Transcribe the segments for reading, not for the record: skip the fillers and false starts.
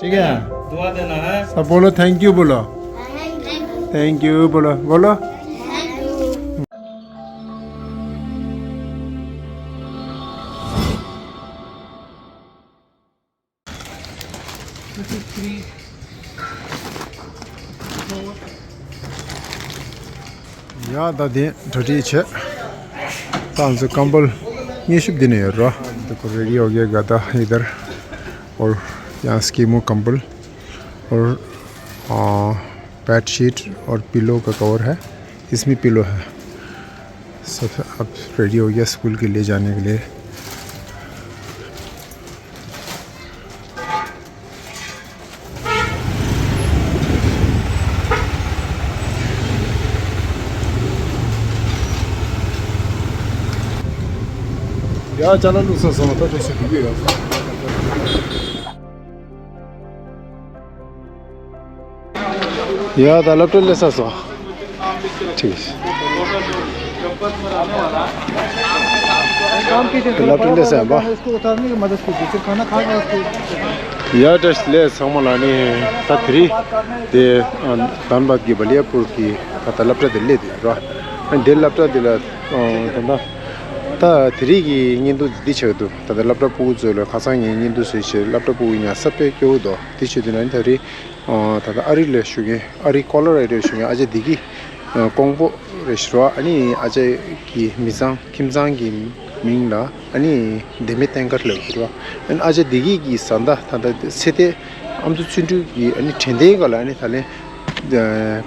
ठीक है दुआ देना है सब बोलो थैंक यू बोलो थैंक यू बोलो बोलो याद आदि थोड़ी छे तांस कंबल ये सब दिन है रो देखो रेडी हो गया गदा इधर और यहाँ स्कीमो कंबल और बेड शीट और पिलो का कवर है इसमें पिलो है सब अब रेडी हो गया स्कूल के लिए जाने के लिए या चला लूसा समता जैसे भी या लैपटॉप ले सो ठीक लैपटॉप ले से बा इसको उतारने की मदद कीजिए फिर खाना खाएगा उसको या टेस्ट ले समलानी तथरी ते धनबाद की बलियापुर की पता लैपटॉप ले दे रो दे लैपटॉप दिला तंदा ता थ्री की इंदु दिछे दो ता लैपटॉप पूजो ले खासांग इंदु से लैपटॉप पूइना सबे क्यों दो दिछे दिन थरी ता अरी ले शुगे अरी कलर रे शुगे आज दिगी कोंगबो रेस्टोरेंट अनि आज की मिजांग किमजांग की मिंगला अनि देमे टैंकर ले रो अनि आज दिगी की संदा ता सेते आमदु चिंटू की अनि ठेंदे गला अनि थाले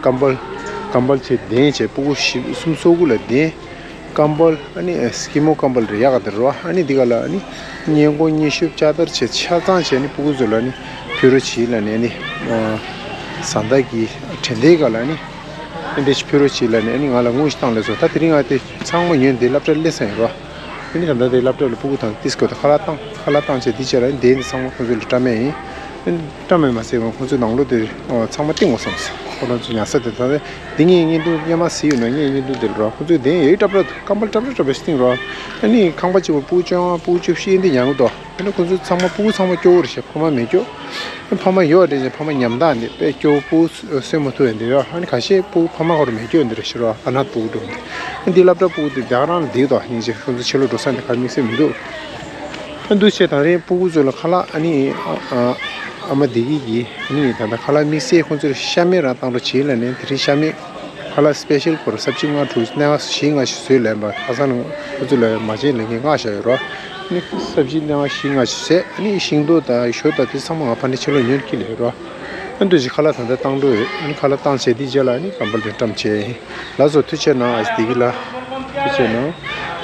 कंबल से दे छे पु सुमसोगुले दे कंबल अनि स्कीमो कंबल रे यागा दरो अनि दिगला अनि नियंगो निशुप चादर छे छाता छे अनि पुगुजुला अनि फिरो छिलानि अनि संदा की ठेंदे गला अनि इंडिश फिरो छिलानि अनि गला मुस तांले सो ता तिरिंगा ते Sangmo yen de laptop le sen ro अनि संदा de laptop le पुगु तां तिसको त खला तां छे दिचरा दे सांगमो खुजुल टामे टामे मासे को खुजु नांगलो दे सांगमो तिंगो संस कोन जुया सते ता दिंगी इंदु यामा सिउ न इंदु दे रो खुजु दे ए टपलो कंबल टपलो बेस्टिंग रो अनि खांबाची पुजो सिंदि यांगो दो अनि खुजु सांगमो पुगु सांगमो जोर छे फमा मेजो फमा यो दे फमा 냠다 네 पेजो पु सेमतो दे रो अनि खासे पु फमा गरो मेजो दे रो अनाथ पु दो अनि लैपटॉप पु दे दारान दे दो नि जे खुजु छलो दोसान खामी से मिदो अनि दुसे तारे पुगु जोला खाला अनि आमा दिगी की नि ता खाला मिसे खुजु शामे रा तांरो छिलने थ्री शामे खाला स्पेशल फॉर सब्जी मा ठुस ना सिंगा सुले बा आसान खुजुले माजे लगे गाशा रो नि सब्जी ना सिंगा से नि सिंदो ता शोता ति समा अपने चलो न्यूर के ले रो अनि दुजी खाला ता तांदो अनि खाला तां से दि जला नि कंबल दे तम छे लाजो तुचे ना इस दिगिला तुचे ना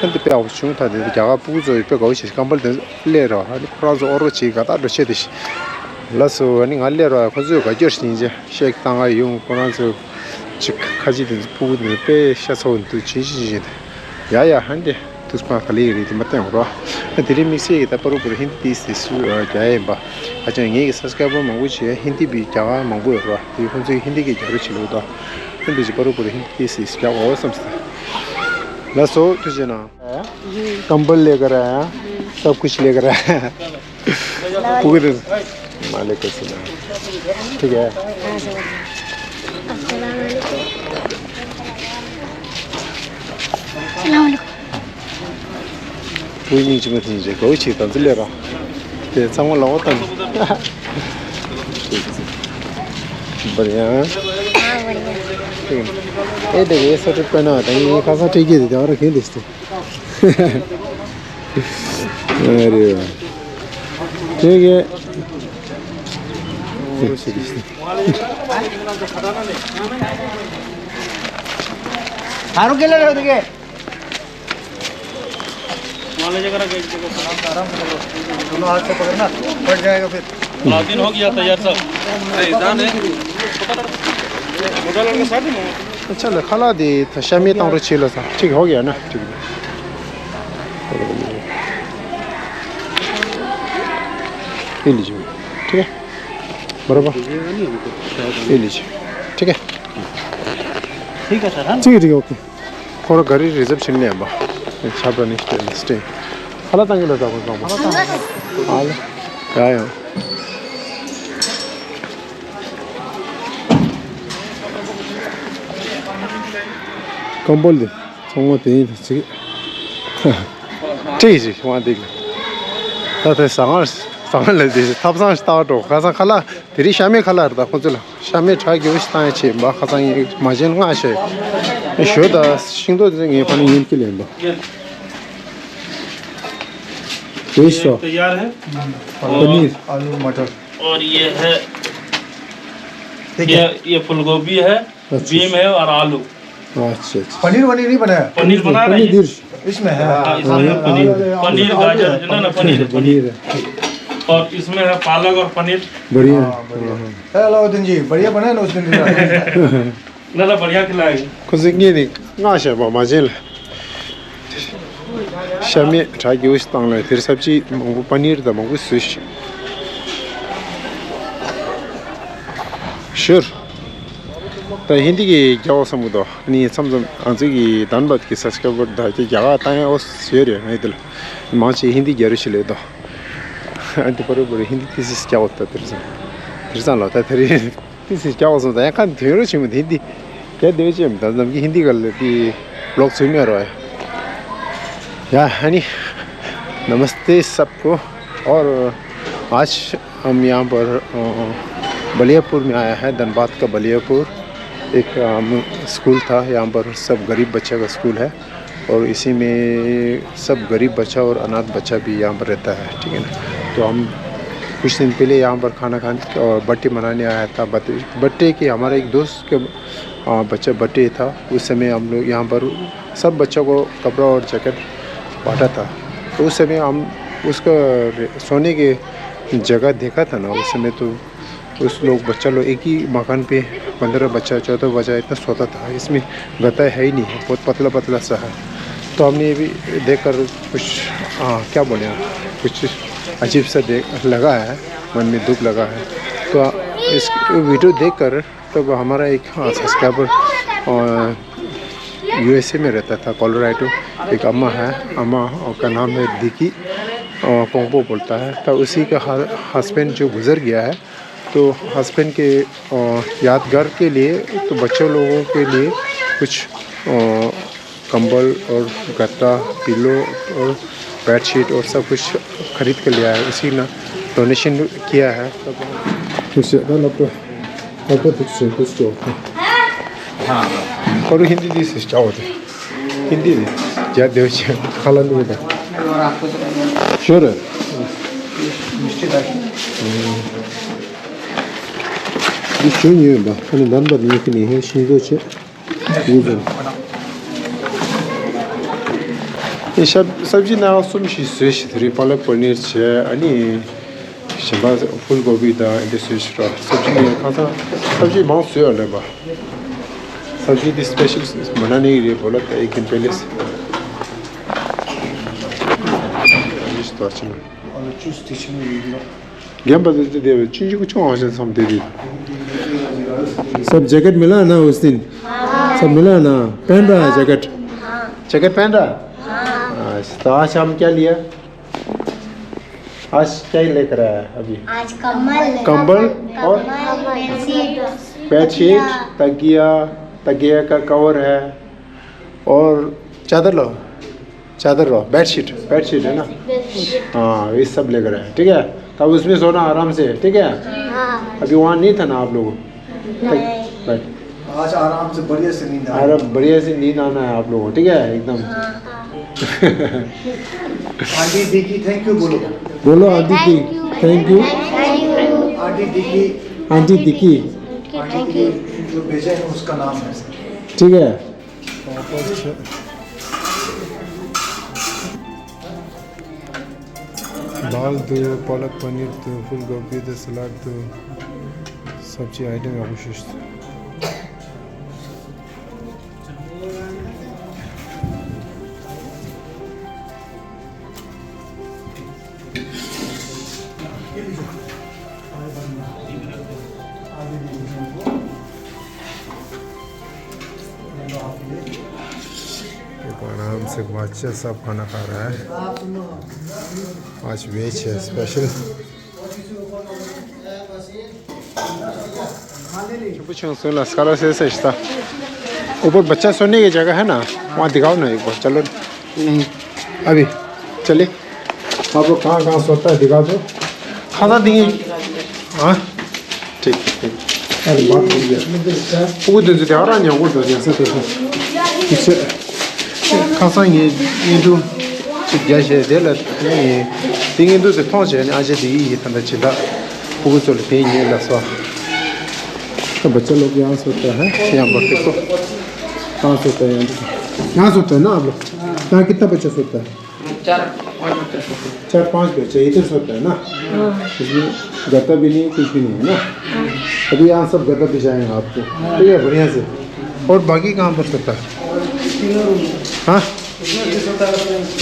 अनि पे आवछु ता दे जागा पुजो पे गौछि कंबल दे ले रो अनि प्राजो ओरो छि गाता दे छे दिस लासो अनि गाले रो खुजु गा जर्सी जे शेक तांगा yung कोनाजो छि खाजि दे पुगु दे पे शासो तु छि छि या हंदे तुस्पा खाली रि मते रो तेरे मिसे ता पर ऊपर हिंदी से सु जाए बा अच्छा ये सब्सक्राइबर मंगु छे हिंदी भी जावा मंगु रो ये खुजु हिंदी के जरो छिलो दा हिंदी से पर ऊपर हिंदी से क्या हो समझता लासो तुझे ना कंबल लेकर आया सब कुछ लेकर आया पूरे मालिक से ठीक है कोई नहीं चुप नहीं कोई चीज़ तो ले रहा ते संग लाओ तन बढ़िया ये देखिए सब पहना था ये खासा ठीक है तो और क्या दिखते अरे ठीक है हारू के ले रहे हो देखिए मान लीजिए अगर एक जगह सलाम आराम से दोनों हाथ से पकड़ना फट जाएगा फिर दिन हो गया तैयार सब दान है मोटा लड़का साथ में चल खाला दे था शामी तांरो छिलो सा ठीक हो गया ना ठीक है ये लीजिए ठीक है बराबर ये लीजिए ठीक है ठीक है सर ठीक है ओके और गाड़ी रिजर्वेशन ले आबा छापरा नहीं स्टे खाला तांगे लगा को काम हाल क्या है कंबल दे सोंग दे छि 제지 와데 다들 상을 내지 탑상 스타트 가서 칼라 들이 샤메 칼라다 혼자 샤메 차기 오시다에 치 마카상이 마진 가셔 쇼다 신도 되게 파는 인기래 ये तैयार है पनीर आलू मटर और ये है ये फूलगोभी है बीम है और आलू अच्छा अच्छा पनीर नहीं बनाया पनीर बना रहे हैं इसमें है इसमें पनीर गाजर ना पनीर और इसमें है पालक और पनीर बढ़िया अलाउद्दीन जी बढ़िया बना ना उस दिन ना बढ़िया खिलाएंगे कुछ नहीं गाशा माजिल शामी चाय उस तांगला फिर सब्जी मंगू पनीर दा मंगू फिश श्योर तो हिंदी की क्या समुद्र नहीं समझ आंसू की धनबाद की सब्सक्राइबर दा की क्या आता है उस शेयर है नहीं तो माची हिंदी ग्यारह चले तो अंत पर बड़े हिंदी तीस क्या होता है तेरे से लाता है तेरे तीस क्या होता है यार तेरे से मुझे हिंदी क्या देवे चाहिए मतलब हम की हिंदी कर लेती ब्लॉग सुन में रहा है या हनी नमस्ते सबको और आज हम यहाँ पर बलियापुर में आया है धनबाद का बलियापुर एक स्कूल था यहाँ पर सब गरीब बच्चा का स्कूल है और इसी में सब गरीब बच्चा और अनाथ बच्चा भी यहाँ पर रहता है ठीक है ना तो हम कुछ दिन पहले यहाँ पर खाना खाने और बर्थडे मनाने आया था बर्थडे के हमारे एक दोस्त के बच्चा बर्थडे था उस समय हम लोग यहाँ पर सब बच्चों को कपड़ा और जैकेट बांटा था तो उस समय हम उसका सोने के जगह देखा था ना उस समय तो उस लोग बच्चा लोग एक ही मकान पे 15 बच्चा 14 बच्चा इतना सोता था इसमें गता है ही नहीं है बहुत पतला पतला सा है तो हमने ये भी देखकर कुछ क्या बोले कुछ अजीब सा लगा है मन में दुख लगा है तो इस वीडियो देखकर तब हमारा एक सब्सक्राइबर यूएसए में रहता था कोलोराडो एक अम्मा है अम्मा का नाम है दिकी पोंगपो बोलता है तो उसी का हस्बैंड जो गुज़र गया है तो हस्बैंड के यादगार के लिए तो बच्चों लोगों के लिए कुछ कंबल और गद्दा पिलो और बेडशीट और सब कुछ खरीद कर लिया है उसी ने डोनेशन किया है और हिंदी दी से क्या होता है हिंदी दी ज़्यादा देव खाला नहीं था श्योर है ये क्यों नहीं है बा अने धनबाद में कि नहीं है शिंदो छे ये सब्जी ना सुमशी स्विश थ्री पालक पनीर छे अनि शंबा फूलगोभी दा इंडस्ट्रीज सब्जी में खाता सब्जी बहुत स्योर है बा सब्जी दी स्पेशल बनाने के लिए बोला था एक दिन पहले से तो अच्छा और चूस टीचिंग गेम बदल दे चीज कुछ और से सम दे दी सब जैकेट मिला ना उस दिन सब मिला ना पहन रहा है जैकेट जैकेट पहन रहा हाँ तो आज हम क्या लिया आज क्या लेकर आया अभी आज कंबल और बेडशीट तकिया का कवर है और चादर लो बेडशीट है ना हाँ ये सब लेकर आए ठीक है तब उसमें सोना आराम से ठीक है अभी वहाँ नहीं था ना आप लोगों आज आराम से बढ़िया से नींद आना है आप लोगों ठीक है एकदम आंटी दीकी थैंक यू बोलो आंटी दी थैंक यू आंटी दिकी जो भेजा है उसका नाम है ठीक है दाल दो पालक पनीर दो फूलगोभी दो सलाद दो सब्जी आइटम अवशिष्ट आराम से बच्चा सब खाना खा रहा है आज वेज है स्पेशल Почему у нас хорошая сечта? ऊपर बच्चा सोने की जगह है ना, वहाँ दिखाओ ना एक बार। चलो नहीं अभी चले, आप लोग कहाँ कहाँ सोता है दिखा दो, खाना देंगे। हाँ ठीक ठीक। अरे बात हो गया वो तो जो आ रहा वो तो जैसे तो इससे खासा ये तो जैसे दे ला ये देंगे तो से थोड़ा से आज दी ये तंदा चिदा वो तो ले ये ला सो। तो बच्चे लोग यहाँ सोता है, यहाँ पर देखो कहाँ सोता है, यहाँ सोता है ना आप लोग। यहाँ कितना बच्चा सोता है? 4-5 बच्चे इधर सोता है ना। इसमें गद्दा भी नहीं कुछ भी नहीं है ना। अभी यहाँ सब गद्दा बिछाएंगे आपको, ठीक है बढ़िया से। और बाकी कहाँ पर सोता है? हाँ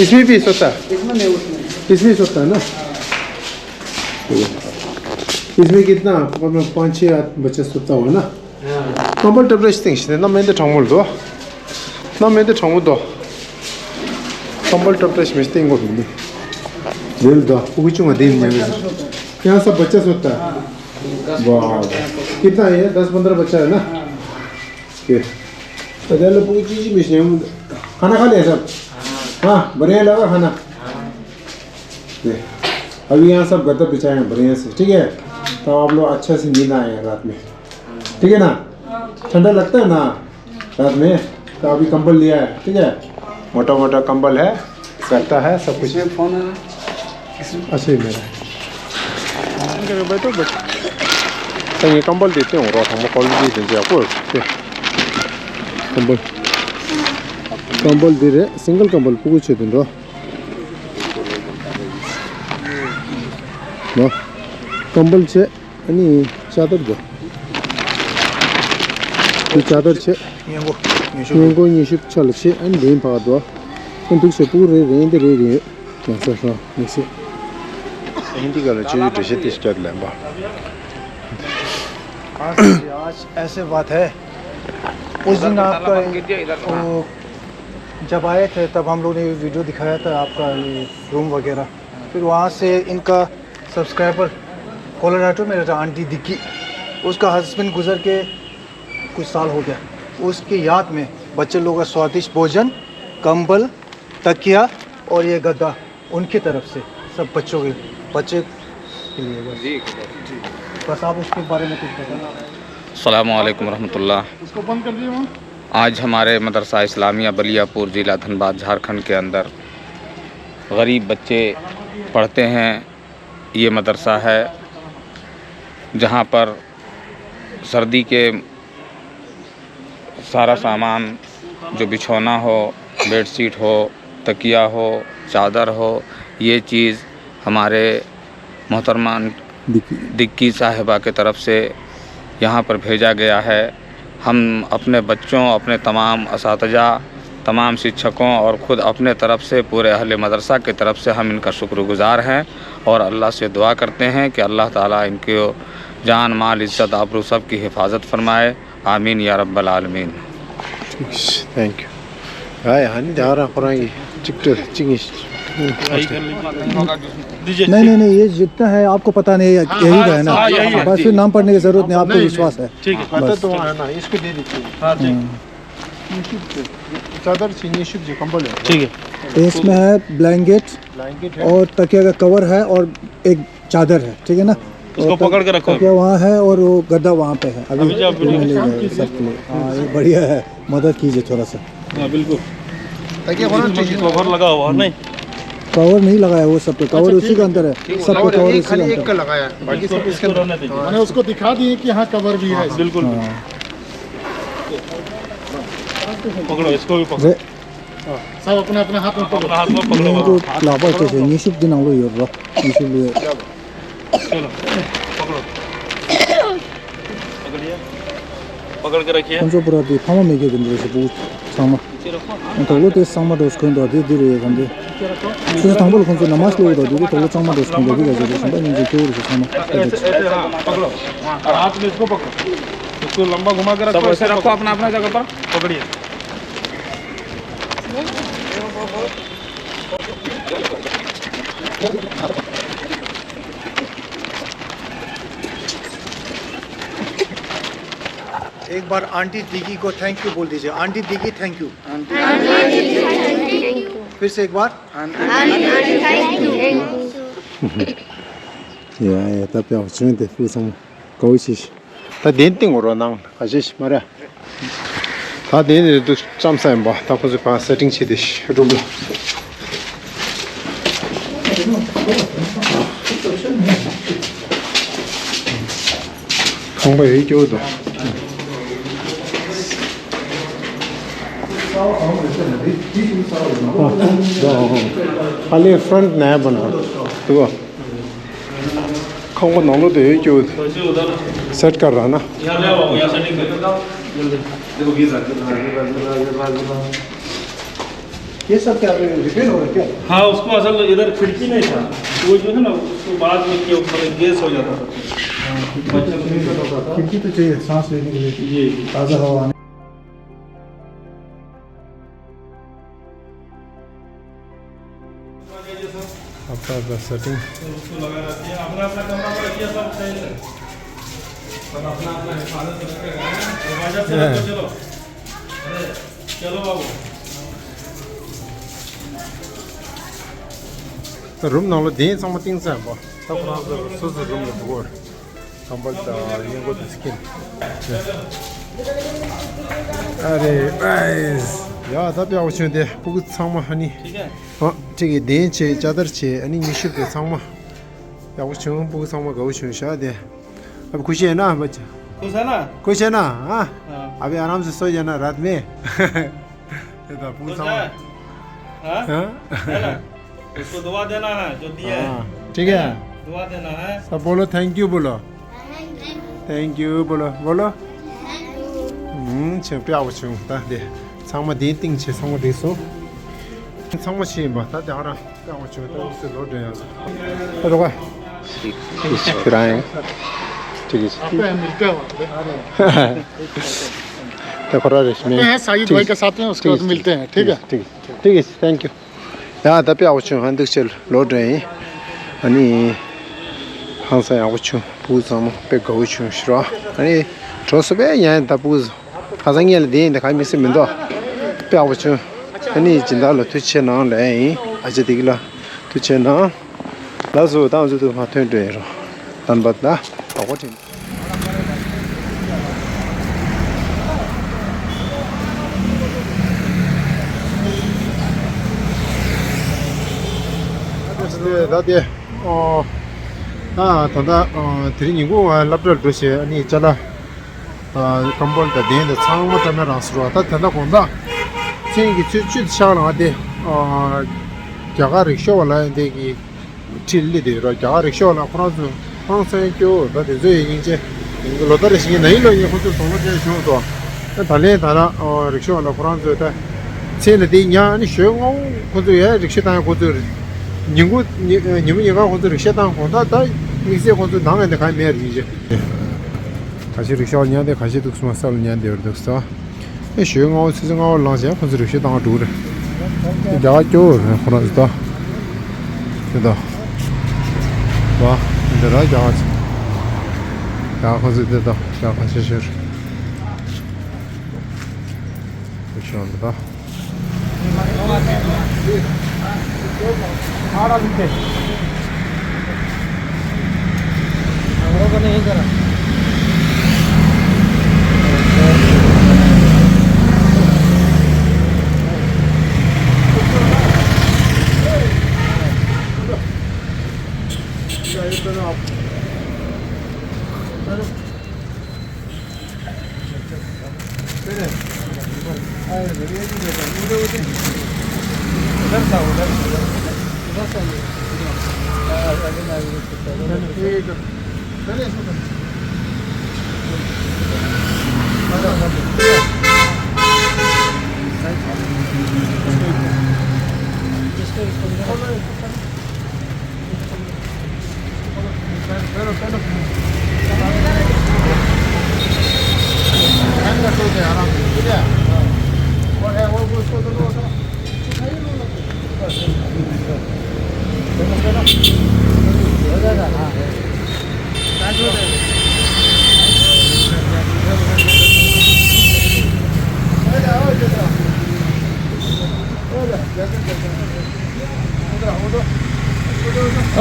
इसमें भी सोता है, इसमें सोता है ना। इसमें कितना 5-6 बच्चे सोता हुआ ना। कंबल टपरेश थिंग्स ना मैं तो ठंगुल दो ना, मैं तो ठंगुल दो कंबल टपरेश में स्टिंग होती है जेल दो कुछ में दिन में। यहाँ सब बच्चा सोता है। वाह कितना है? 10-15 बच्चा है ना। तो चलो पूरी चीज़ मिशन खाना खा लिया सब? हाँ बढ़िया लगा खाना। अभी यहाँ सब गद्दा बिछाए बढ़िया से, ठीक है। तो आप लोग अच्छा से नींद आए रात में, ठीक है ना। ठंडा लगता है ना रात में, तो अभी कंबल लिया है, ठीक है। मोटा मोटा कंबल है, करता है सब कुछ। फोन है अच्छा ही मेरा बैठो बैठो। तो ये कंबल देते हो रात हम कॉल भी देंगे आपको। कंबल कंबल दे रहे, सिंगल कंबल पूछे दिन रो कंबल छे अनि चादर दो, ये चादर छे ये निशिप चल छे अनि रेन पा दो କିନ୍ତୁ से पूरे रेन दे रे कैसा सा ऐसे हिंदी का जो जो से स्टार्ट लंबा। आज ऐसे बात है, उस दिन आपका वो जब आए थे तब हम लोग ने वीडियो दिखाया था आपका ये रूम वगैरह। फिर वहाँ से इनका सब्सक्राइबर कोलोराडो में रहता आंटी दिक्की, उसका हस्बैंड गुजर के कुछ साल हो गया। उसकी याद में बच्चे लोगों का स्वादिष्ट भोजन, कंबल, तकिया और ये गद्दा उनकी तरफ से सब बच्चे के लिए बस आप उसके बारे में कुछ बताना। अस्सलामु अलैकुम रहमतुल्लाह। उसको बंद कर दिए वहाँ। आज हमारे मदरसा इस्लामिया बलियापुर ज़िला धनबाद झारखंड के अंदर गरीब बच्चे पढ़ते हैं। ये मदरसा है जहाँ पर सर्दी के सारा सामान जो बिछौना हो, बेडशीट हो, तकिया हो, चादर हो, ये चीज़ हमारे मोहतरमा दिक्की साहिबा के तरफ से यहाँ पर भेजा गया है। हम अपने बच्चों, अपने तमाम असातिज़ा, तमाम शिक्षकों और ख़ुद अपने तरफ से पूरे अहले मदरसा की तरफ से हम इनका शुक्रगुज़ार हैं और अल्लाह से दुआ करते हैं कि अल्लाह ताला इनके जान, माल, इज़्ज़त, आबरू सब की हिफाजत फरमाए। आमीन या रब्बल आलमीन। Thank you. हाय हनी जा रहा कुरान टिकट चिंगिश नहीं ये जितना है आपको पता नहीं, यही का है ना। बस फिर नाम पढ़ने की जरूरत नहीं, आपको विश्वास है। ठीक है बस तो है ना, इसको दे दीजिए। हाँ ठीक चादर निशिप जी कंबल है, ठीक है। तो इसमें है ब्लैंकेट और तकिया का कवर है और एक चादर है, ठीक है ना। उसको पकड़ के रखो। तकिया वहाँ है और वो गद्दा वहाँ पे है। अभी सबके लिए हाँ ये बढ़िया है, मदद कीजिए थोड़ा सा। हाँ बिल्कुल। तकिया कवर लगा हुआ नहीं, कवर नहीं लगाया वो सब पे, कवर उसी के अंदर है, सब पे कवर उसी के एक का अंदर। लगाया, बाकी सब इसके अंदर। मैंने उसको दिखा दिए कि हाँ कवर भी है। बिल्कुल। पकड़ो, इसको भी पकड़ो। सब अपने अपने हाथ में अपना हाथ में पकड़ो। तो लापा कैसे निशिप दिन आओ ये रो निशिप चलो पकड़ो, पकड़िए, पकड़ के रखिए। कौन सा पूरा दी फामा में के दिन से पूछ सामा तो वो तो सामा दोस्त को दो दे ये कंदे तो तंबल कौन सा नमाज लोग दो दे तो सामा दोस्त को दे जैसे संबंध नहीं जोर से सामा पकड़ो और हाथ में इसको पकड़ो, इसको लंबा घुमा के रखो। ऐसे रखो अपना अपना जगह पर, पकड़िए। एक एक बार आंटी दीदी को थैंक यू बोल दीजिए। आंटी दीदी थैंक यू। फिर से एक बार। 야, 답이 없으는데 부상 거기시. 다 렌팅으로 나 가지시 말이야. 다 내내도 짬싸임 봐. 다 거기서 봐 세팅 치듯이 룸로. 정말 여기 겨우도. खाली फ्रंट नया बना तो खाऊं को नॉलो तो यही क्यों सेट कर रहा ना यहाँ ले आओ, यहाँ सेटिंग कर देखो ये सब क्या रिपेयर हो गया क्या? हाँ, उसको असल इधर खिड़की नहीं था, वो जो है ना उसको बाद में क्या मतलब गैस हो जाता था। खिड़की तो चाहिए सांस लेने के लिए, ये ताज़ा हवा आने। अपना सेटिंग उसको लगा रखिए, अपना अपना कमरा में रखिए, सब सही है, सब अपना अपना हिफाजत रखेगा। दरवाजा से रखो, चलो चलो बाबू। रूम नॉलो दें समथिंग से बा तब ना सोच रूम में बोर कंबल ता ये को स्किन अरे गाइस या तब या उछे दे बुक सामा हनी ठीक है, हाँ ठीक है दें चे चादर चे अनि निशुप दे सामा या उछे बुक सामा गौ उछे शायद अब खुश है ना बच्चा खुश है ना? खुश है ना हाँ हाँ। अभी आराम से सो जाना रात में ये तो बुक खुश सामा है? हाँ? हाँ है ना? उसको दुआ देना है जो दिया है, हाँ ठीक है दुआ देना है। सब बोलो थैंक यू बोलो थैंक यू बोलो बोलो 저 뼈하고 지금 다데 상마 딘팅치 상마 돼서 상마 씨 맞다 알아 뼈하고 지금 또 있어 로드야 들어가 시크라잉 ठीक है आपको मिलते हैं तो करा रे इसमें हैं साइद भाई के साथ में, उसके बाद मिलते हैं। ठीक है ठीक है थैंक यू 야 답이 하고 좀 한득실 로드에 아니 항상 하고 좀 부상 배고 좀 싫어 아니 저서배 야 답부 가상이를 되는데 가면 있으면 더 배하고 좀 아니 진달로 투치나 래 아주 되기라 투치나 나서 다음주도 하트에 돼요 단받다 하고 좀 다들 단다 드리니고 랍들 도시 아니 잘라 컴볼다 데인데 상모 때문에 안스로 단다 건다 생기 추추 샤나데 자가 릭쇼라 데기 틸리데로 자가 릭쇼라 프랑스 프랑스에교 다들 저희 이제 로다르 시기 내일로 이제 호텔 동료들 주도 달래 달아 릭쇼라 프랑스에 셀데 냐니 쇼고 고도에 릭쇼다 고도 님고 님이가 고도 릭쇼다 고다 다 미세 고도 나는데 가면 이제 같이 릭쇼냐데 같이 독스마 살냐데 어떻어 에 쇼고 스승하고 랑자 고도 릭쇼다 두르 자죠 프랑스다 되다 와 인더라 자지 자 고도 되다 자 같이 셔 릭쇼다 नहीं करा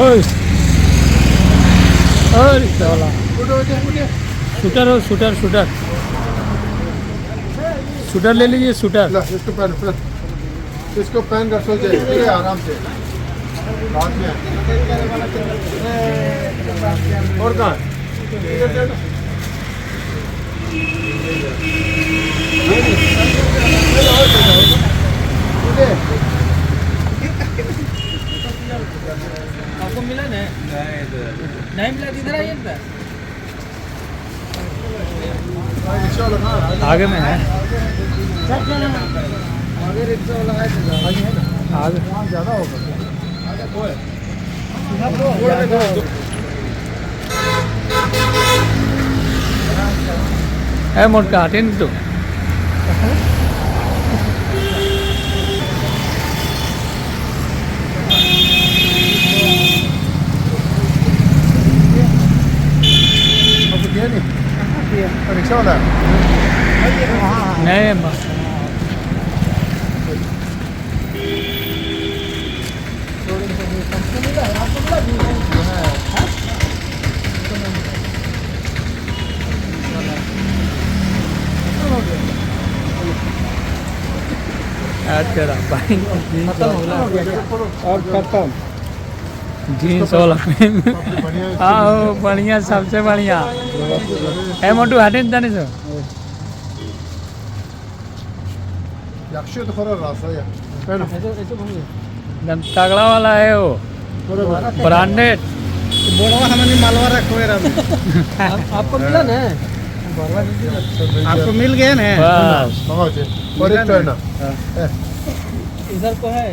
ओए अरे साला शूटर हो शूटर शूटर शूटर ले लीजिए शूटर इसको पहन इसको पहन कर सो जाइए आराम से रात में और कहाँ आपको मिला नहीं मिला इधर आइए आगे में है आगे रिक्शा वाला है आगे ज़्यादा होगा है मोटका हटे नहीं तो आपको दिया नहीं रिक्शा वाला नहीं तेरा भाई और खत्म जीन्स वाला हाँ बढ़िया सबसे बढ़िया है मोटू हटे जाने से yakışıyor da para rasa ya. Ben एकदम तगड़ा वाला है वो ब्रांडेड बड़ा हमारे मालवा रखो आपको मिला ना आपको मिल गया ना बस Tamam hadi. Oraya çayna. इधर को है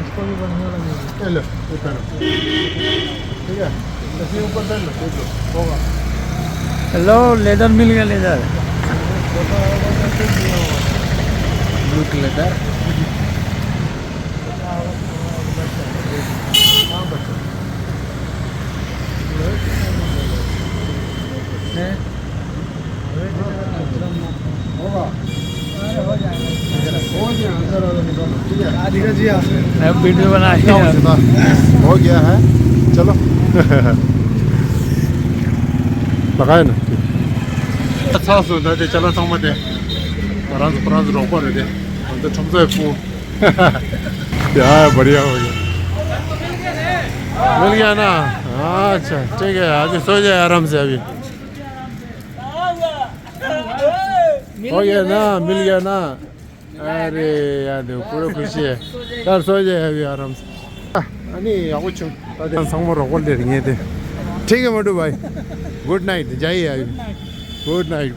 इसको भी बढ़िया लगेगा Öyle. Efendim. ठीक है. ऐसे ऊपर बैठ लो. देख लो. होगा. हेलो लेदर मिल गया लेदर ब्लू लेदर होगा. हो गया अंदर वाला निकालो. ठीक है. ठीक है जी आप मैं वीडियो बना हो गया है. चलो. लगाए ना. 사서 나한테 전화 통화돼. 브란즈 로고를 돼. 근데 점수에 부. 야, बढ़िया हो गया. मिल गया ना. अच्छा, ठीक है. आज सो जाए आराम से अभी. हो गया ना, मिल गया ना. अरे यार देखो पूरा खुशी है. चल सो जाए अभी आराम से. 아니 하고 좀 상모로 올리는 게 돼. ठीक है मोटू भाई. गुड नाइट जाइए अभी. Good night